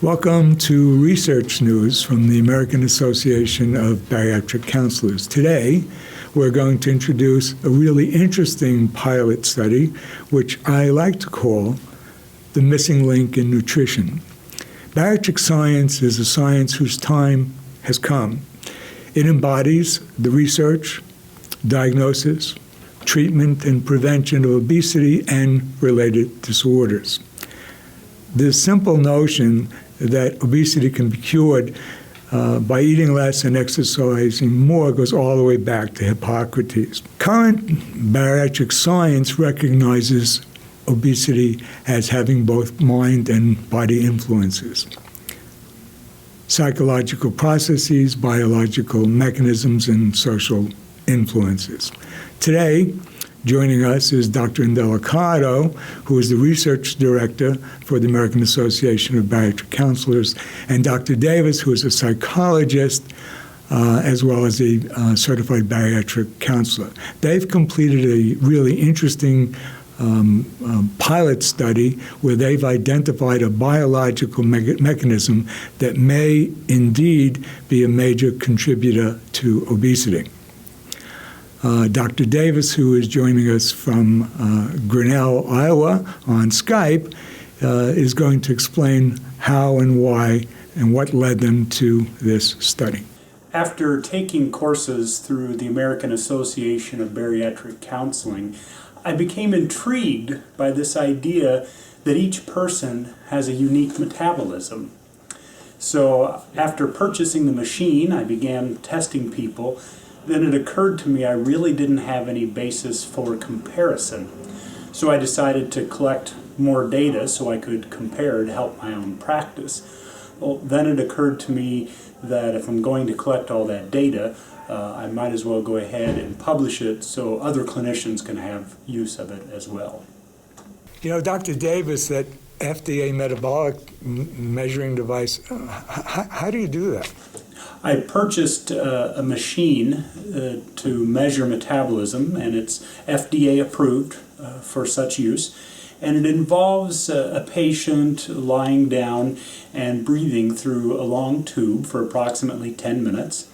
Welcome to Research News from the American Association of Bariatric Counselors. Today, we're going to introduce a really interesting pilot study, which I like to call the missing link in nutrition. Bariatric science is a science whose time has come. It embodies the research, diagnosis, treatment, and prevention of obesity and related disorders. The simple notion that obesity can be cured by eating less and exercising more goes all the way back to Hippocrates. Current bariatric science recognizes obesity as having both mind and body influences. Psychological processes, biological mechanisms, and social influences. Today, joining us is Dr. Indelicado, who is the research director for the American Association of Bariatric Counselors, and Dr. Davis, who is a psychologist as well as a certified bariatric counselor. They've completed a really interesting pilot study where they've identified a biological mechanism that may indeed be a major contributor to obesity. Dr. Davis, who is joining us from Grinnell, Iowa, on Skype, is going to explain how and why and what led them to this study. After taking courses through the American Association of Bariatric Counseling, I became intrigued by this idea that each person has a unique metabolism. So after purchasing the machine, I began testing people. Then it occurred to me I really didn't have any basis for comparison. So I decided to collect more data so I could compare to help my own practice. Well, then it occurred to me that if I'm going to collect all that data, I might as well go ahead and publish it so other clinicians can have use of it as well. You know, Dr. Davis, that FDA metabolic measuring device, how do you do that? I purchased a machine to measure metabolism, and it's FDA approved for such use. And it involves a patient lying down and breathing through a long tube for approximately 10 minutes.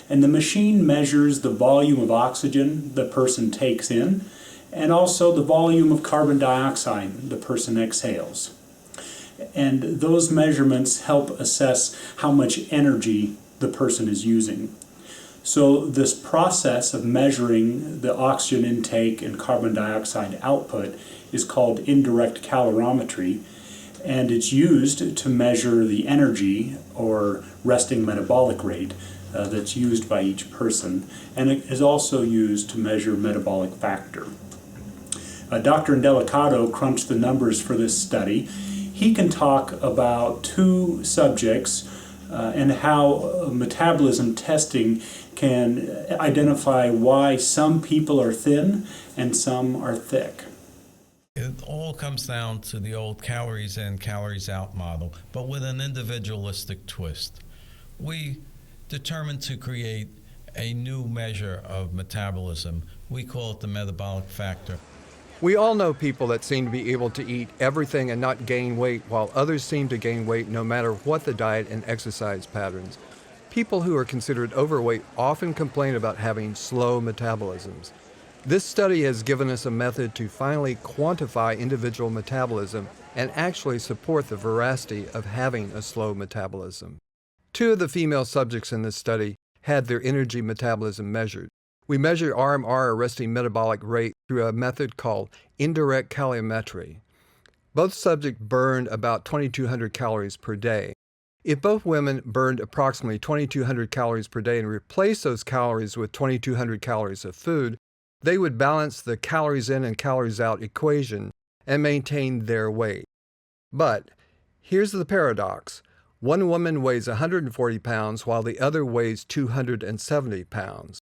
And the machine measures the volume of oxygen the person takes in, and also the volume of carbon dioxide the person exhales. And those measurements help assess how much energy the person is using. So this process of measuring the oxygen intake and carbon dioxide output is called indirect calorimetry, and it's used to measure the energy or resting metabolic rate that's used by each person, and it is also used to measure metabolic factor. Dr. Indelicado crunched the numbers for this study. He can talk about two subjects and how metabolism testing can identify why some people are thin and some are thick. It all comes down to the old calories in, calories out model, but with an individualistic twist. We determined to create a new measure of metabolism. We call it the metabolic factor. We all know people that seem to be able to eat everything and not gain weight, while others seem to gain weight no matter what the diet and exercise patterns. People who are considered overweight often complain about having slow metabolisms. This study has given us a method to finally quantify individual metabolism and actually support the veracity of having a slow metabolism. Two of the female subjects in this study had their energy metabolism measured. We measured RMR, or resting metabolic rate, through a method called indirect calorimetry. Both subjects burned about 2,200 calories per day. If both women burned approximately 2,200 calories per day and replaced those calories with 2,200 calories of food, they would balance the calories in and calories out equation and maintain their weight. But here's the paradox. One woman weighs 140 pounds while the other weighs 270 pounds.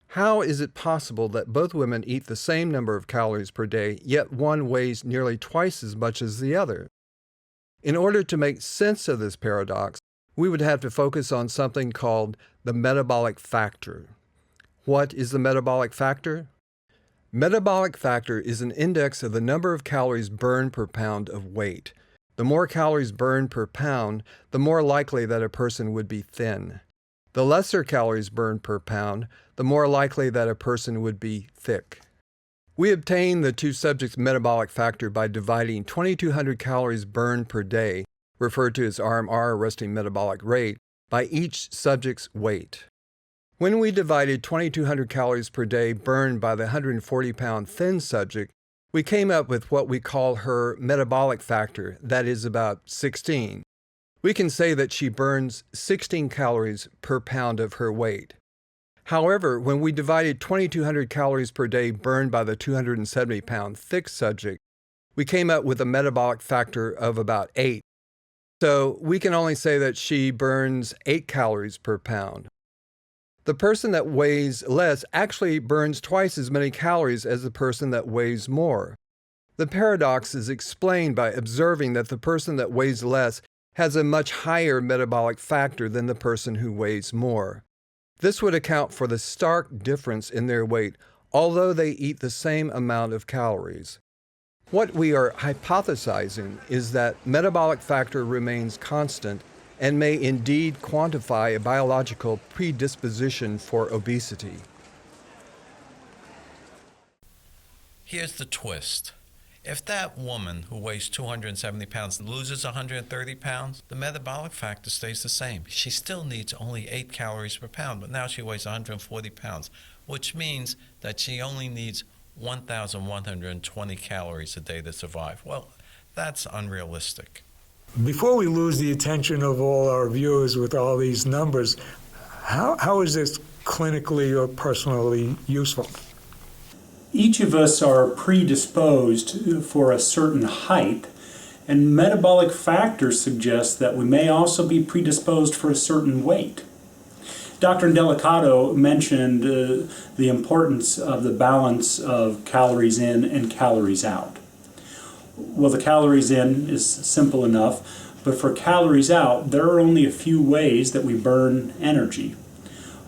How is it possible that both women eat the same number of calories per day, yet one weighs nearly twice as much as the other? In order to make sense of this paradox, we would have to focus on something called the metabolic factor. What is the metabolic factor? Metabolic factor is an index of the number of calories burned per pound of weight. The more calories burned per pound, the more likely that a person would be thin. The lesser calories burned per pound, the more likely that a person would be thick. We obtained the two subjects' metabolic factor by dividing 2,200 calories burned per day, referred to as RMR, resting metabolic rate, by each subject's weight. When we divided 2,200 calories per day burned by the 140-pound thin subject, we came up with what we call her metabolic factor, that is about 16. We can say that she burns 16 calories per pound of her weight. However, when we divided 2,200 calories per day burned by the 270-pound thick subject, we came up with a metabolic factor of about 8. So we can only say that she burns 8 calories per pound. The person that weighs less actually burns twice as many calories as the person that weighs more. The paradox is explained by observing that the person that weighs less has a much higher metabolic factor than the person who weighs more. This would account for the stark difference in their weight, although they eat the same amount of calories. What we are hypothesizing is that metabolic factor remains constant and may indeed quantify a biological predisposition for obesity. Here's the twist. If that woman who weighs 270 pounds loses 130 pounds, the metabolic factor stays the same. She still needs only 8 calories per pound, but now she weighs 140 pounds, which means that she only needs 1,120 calories a day to survive. Well, that's unrealistic. Before we lose the attention of all our viewers with all these numbers, how is this clinically or personally useful? Each of us are predisposed for a certain height, and metabolic factors suggest that we may also be predisposed for a certain weight. Dr. Indelicato mentioned the importance of the balance of calories in and calories out. Well, the calories in is simple enough, but for calories out, there are only a few ways that we burn energy.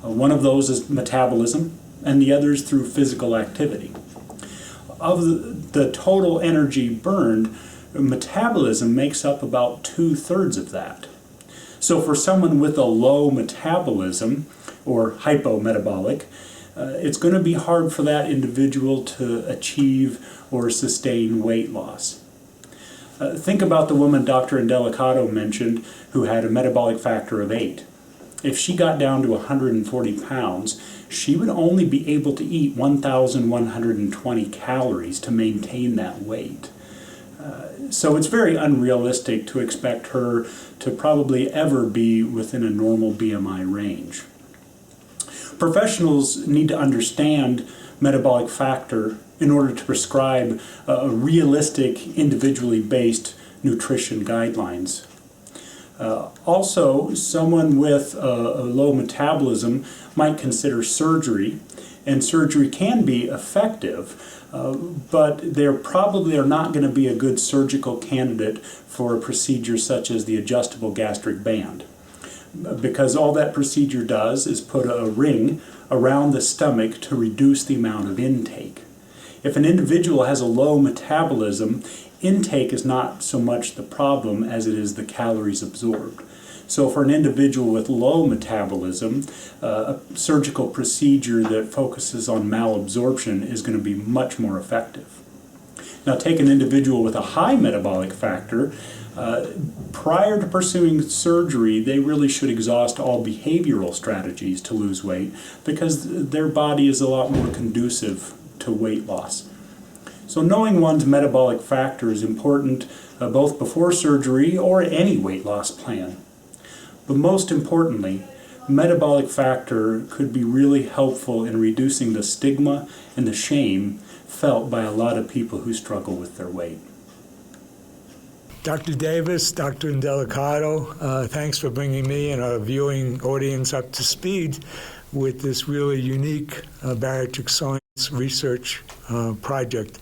One of those is metabolism, and the other is through physical activity. Of the total energy burned, metabolism makes up about 2/3 of that. So for someone with a low metabolism, or hypometabolic, it's going to be hard for that individual to achieve or sustain weight loss. Think about the woman Dr. Indelicato mentioned who had a metabolic factor of 8. If she got down to 140 pounds, she would only be able to eat 1,120 calories to maintain that weight. So it's very unrealistic to expect her to probably ever be within a normal BMI range. Professionals need to understand metabolic factor in order to prescribe realistic, individually based nutrition guidelines. Also, someone with a low metabolism might consider surgery, and surgery can be effective, but they probably are not going to be a good surgical candidate for a procedure such as the adjustable gastric band, because all that procedure does is put a ring around the stomach to reduce the amount of intake. If an individual has a low metabolism, intake is not so much the problem as it is the calories absorbed. So for an individual with low metabolism, a surgical procedure that focuses on malabsorption is going to be much more effective. Now take an individual with a high metabolic factor. Prior to pursuing surgery, they really should exhaust all behavioral strategies to lose weight because their body is a lot more conducive to weight loss. So knowing one's metabolic factor is important both before surgery or any weight loss plan. But most importantly, metabolic factor could be really helpful in reducing the stigma and the shame felt by a lot of people who struggle with their weight. Dr. Davis, Dr. Indelicato, thanks for bringing me and our viewing audience up to speed with this really unique bariatric science research project.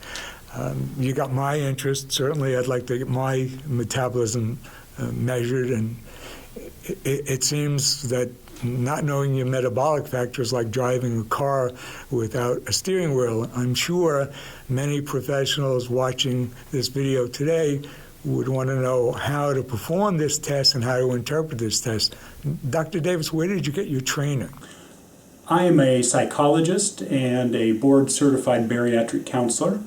You got my interest. Certainly I'd like to get my metabolism measured, and it seems that not knowing your metabolic factor is like driving a car without a steering wheel. I'm sure many professionals watching this video today would want to know how to perform this test and how to interpret this test. Dr. Davis, where did you get your training? I am a psychologist and a board-certified bariatric counselor.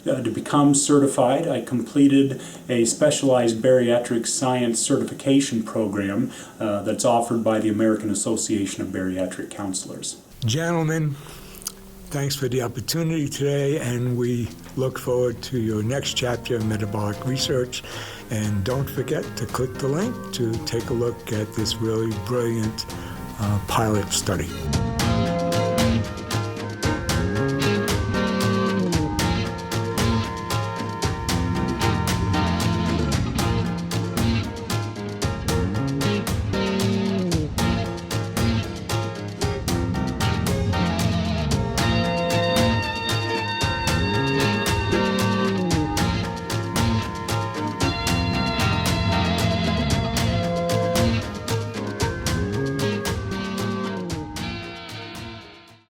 To become certified, I completed a specialized bariatric science certification program that's offered by the American Association of Bariatric Counselors. Gentlemen, thanks for the opportunity today, and we look forward to your next chapter of metabolic research. And don't forget to click the link to take a look at this really brilliant pilot study.